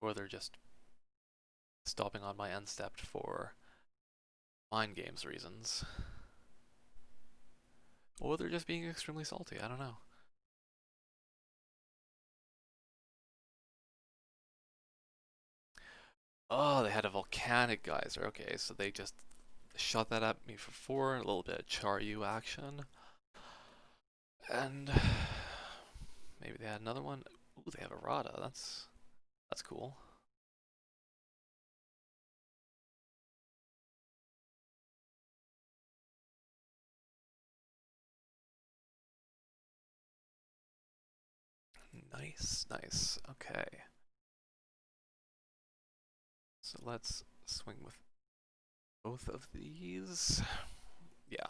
Or they're just stopping on my end step for mind games reasons. Or they're just being extremely salty, I don't know. Oh, they had a volcanic geyser. Okay, so they just shot that at me for 4, a little bit of Charyu action. And maybe they had another one. Ooh, they have a Rada. That's cool. Nice, nice. Okay. So let's swing with both of these. Yeah.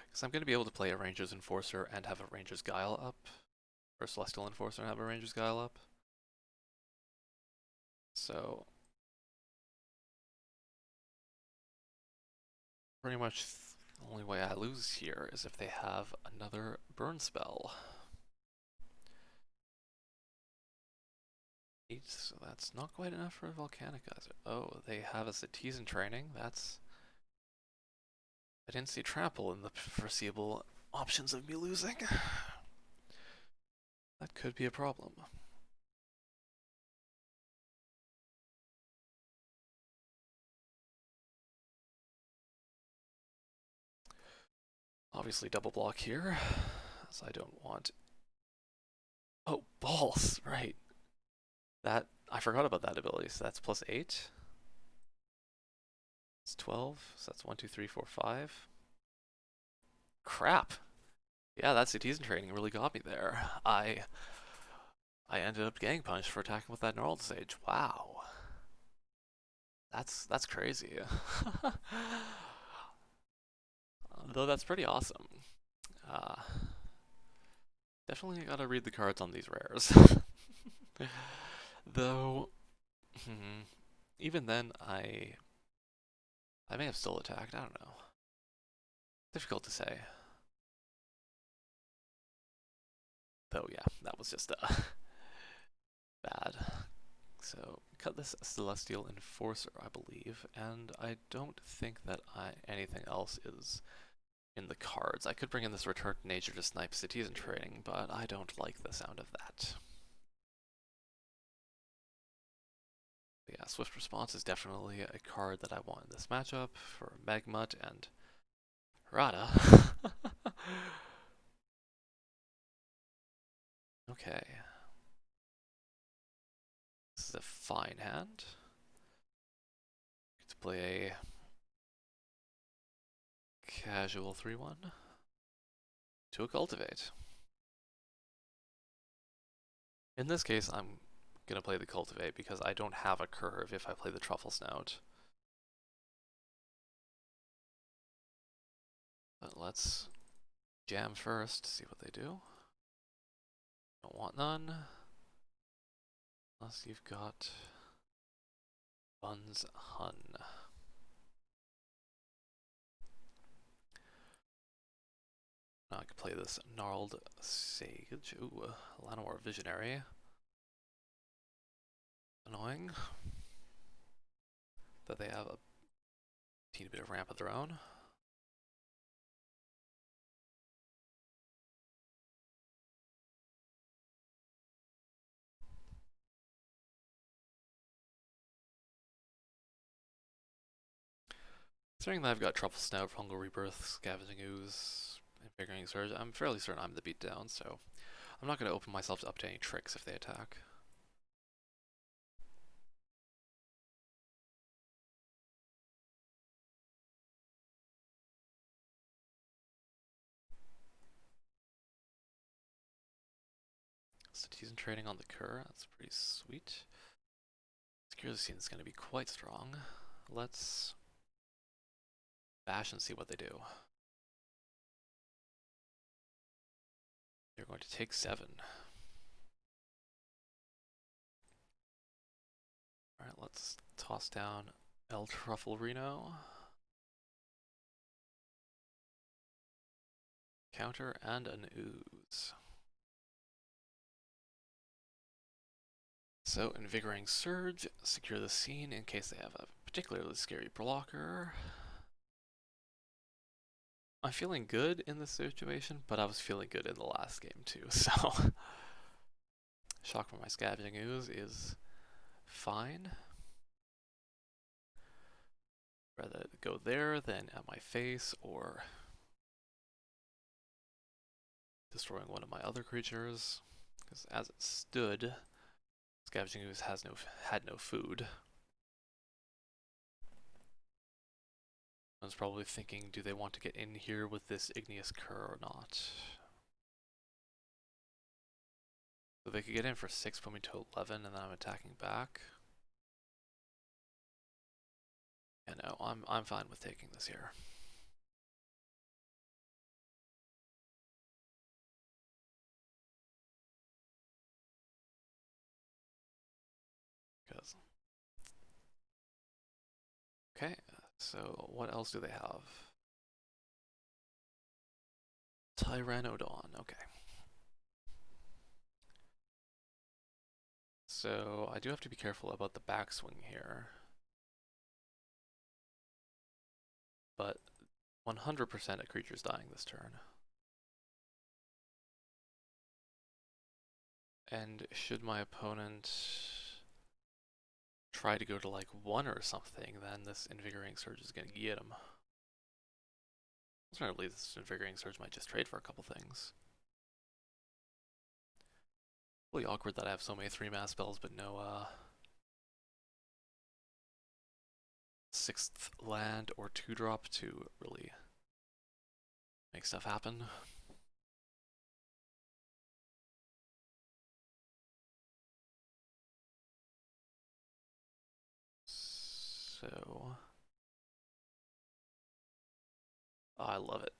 Because I'm going to be able to play a Ranger's Enforcer and have a Ranger's Guile up. Or Celestial Enforcer and have a Ranger's Guile up. So pretty much the only way I lose here is if they have another burn spell. 8, so that's not quite enough for a Volcanic Geyser. Oh, they have a Citizen training. That's... I didn't see Trample in the foreseeable options of me losing. That could be a problem. Obviously double block here, as I don't want... Oh, balls, right. That, I forgot about that ability, so that's plus 8. It's 12, so that's 1, 2, 3, 4, 5. Crap. Yeah, that Citizen training really got me there. I ended up gang punched for attacking with that Gnarled Sage. Wow. That's crazy. Though that's pretty awesome. Uh, Definitely gotta read the cards on these rares. Though, even then, I may have still attacked. I don't know. Difficult to say. Though, yeah, that was just bad. So, cut this Celestial Enforcer, I believe, and I don't think that anything else is in the cards. I could bring in this Return to Nature to snipe Citizen training, but I don't like the sound of that. But yeah, Swift Response is definitely a card that I want in this matchup for Magmut and Rada. Okay. This is a fine hand. Let's play a casual 3/1 to a Cultivate. In this case, I'm going to play the Cultivate because I don't have a curve if I play the Truffle Snout. But let's jam first, see what they do. Don't want none. Unless you've got Bun's Hun. Now I could play this Gnarled Sage. Ooh, Llanowar Visionary. Annoying that they have a teeny bit of ramp of their own. Considering that I've got Truffle Snout, Fungal Rebirth, Scavenging Ooze, Invigorating Surge, I'm fairly certain I'm the beatdown, so I'm not going to open myself up to any tricks if they attack. Citizen trading on the Cur, that's pretty sweet. Secure the Scene is going to be quite strong. Let's bash and see what they do. They're going to take 7. Alright, let's toss down El Truffle Reno. Counter and an Ooze. So, Invigorating Surge, secure the scene in case they have a particularly scary blocker. I'm feeling good in this situation, but I was feeling good in the last game too, so Shock from my Scavenging Ooze is fine. Rather go there than at my face or destroying one of my other creatures, because as it stood, Scavenging Ooze had no food. I was probably thinking, do they want to get in here with this Igneous Cur or not? So they could get in for 6, put me to 11, and then I'm attacking back. Yeah, no, I'm fine with taking this here. Because okay, so what else do they have? Tyrannodon, okay. So I do have to be careful about the backswing here. But 100% a creature's dying this turn. And should my opponent try to go to like 1 or something, then this Invigorating Surge is going to get him. Alternatively, this Invigorating Surge might just trade for a couple things. Really awkward that I have so many 3-mass spells, but no 6th land or 2-drop to really make stuff happen. So I love it.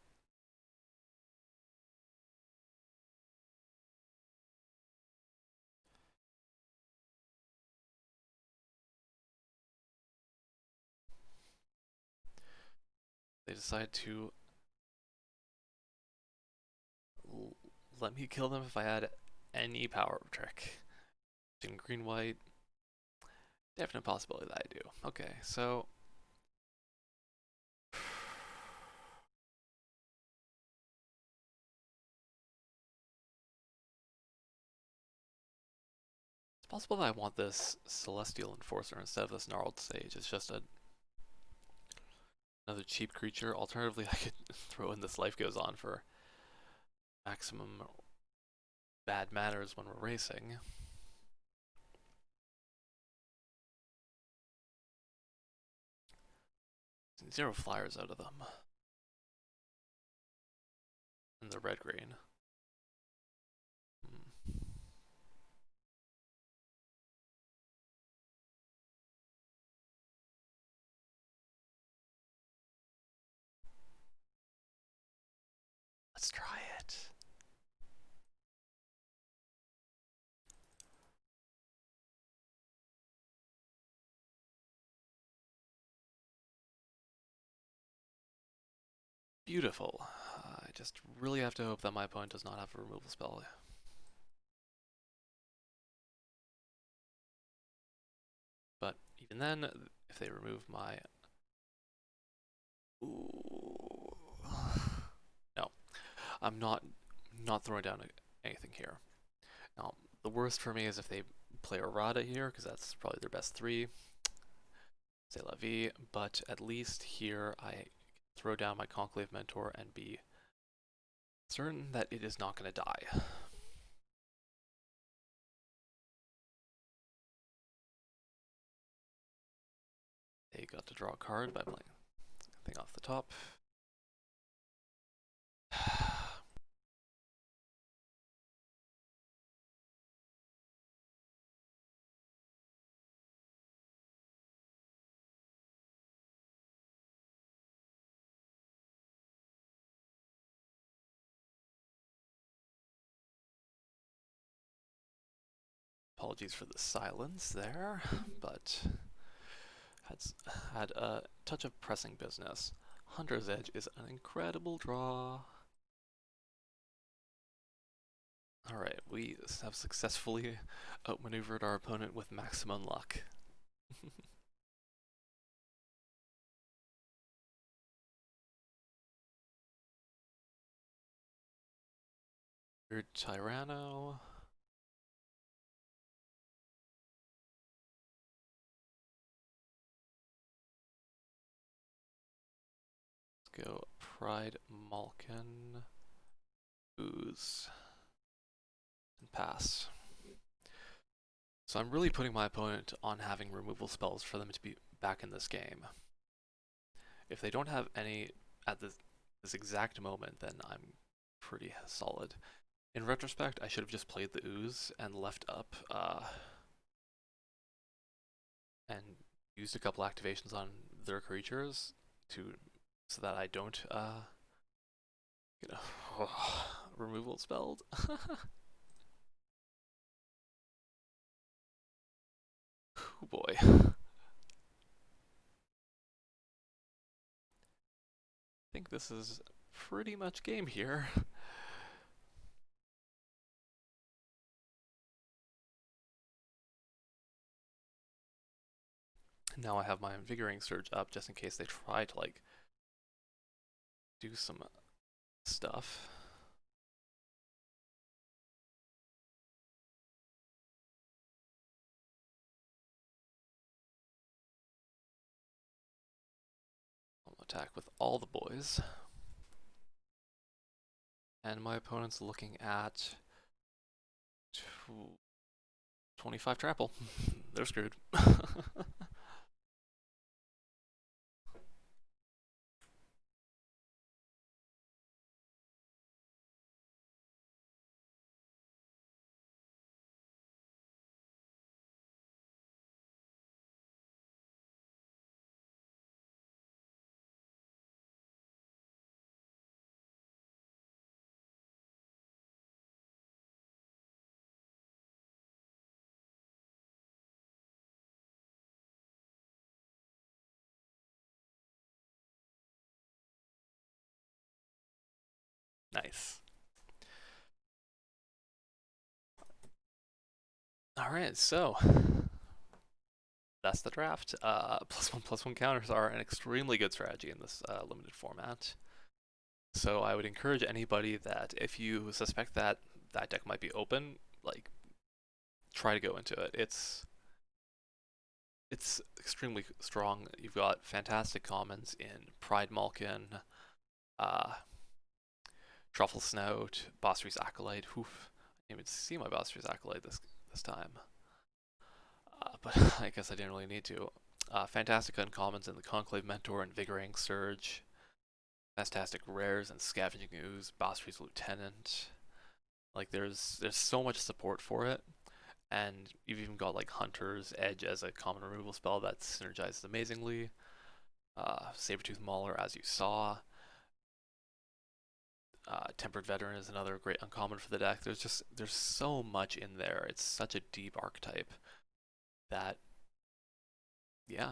They decide to let me kill them if I had any power trick. In green-white, definite possibility that I do. Okay, so it's possible that I want this Celestial Enforcer instead of this Gnarled Sage. It's just another cheap creature. Alternatively, I could throw in this Life Goes On for maximum bad matters when we're racing. Zero flyers out of them. And the red-green. Let's try it. Beautiful. I just really have to hope that my opponent does not have a removal spell. But even then, if they remove my... Ooh. No, I'm not throwing down anything here. Now, the worst for me is if they play Errata here, because that's probably their best 3. C'est la vie, but at least here I throw down my Conclave Mentor and be certain that it is not going to die. They got to draw a card by playing thing off the top. Apologies for the silence there, but had a touch of pressing business. Hunter's Edge is an incredible draw. Alright, we have successfully outmaneuvered our opponent with maximum luck. Weird Tyranno. Let's go Pride Malkin. Ooze. And pass. So I'm really putting my opponent on having removal spells for them to be back in this game. If they don't have any at this exact moment, then I'm pretty solid. In retrospect, I should have just played the Ooze and left up and used a couple activations on their creatures so that I don't get a removal spelled. Oh boy. I think this is pretty much game here. Now I have my Invigorating Surge up just in case they try to like do some stuff. I'll attack with all the boys. And my opponent's looking at 25 trample. They're screwed. Nice. Alright, so that's the draft. +1/+1 counters are an extremely good strategy in this limited format. So I would encourage anybody that if you suspect that that deck might be open, like, try to go into it. It's extremely strong. You've got fantastic commons in Pride Malkin, Truffle Snout, Bostri's Acolyte. Oof, I didn't even see my Bostri's Acolyte this time. But I guess I didn't really need to. Fantastic uncommons in the Conclave Mentor, Invigorating Surge. Fantastic rares and Scavenging Ooze, Bostri's Lieutenant. Like there's so much support for it. And you've even got like Hunter's Edge as a common removal spell that synergizes amazingly. Sabertooth Mauler, as you saw. Tempered Veteran is another great uncommon for the deck. There's so much in there. It's such a deep archetype that, yeah.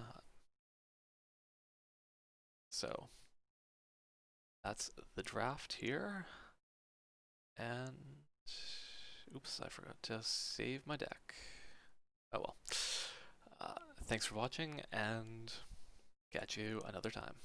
So that's the draft here. And oops, I forgot to save my deck. Oh well. Thanks for watching, and catch you another time.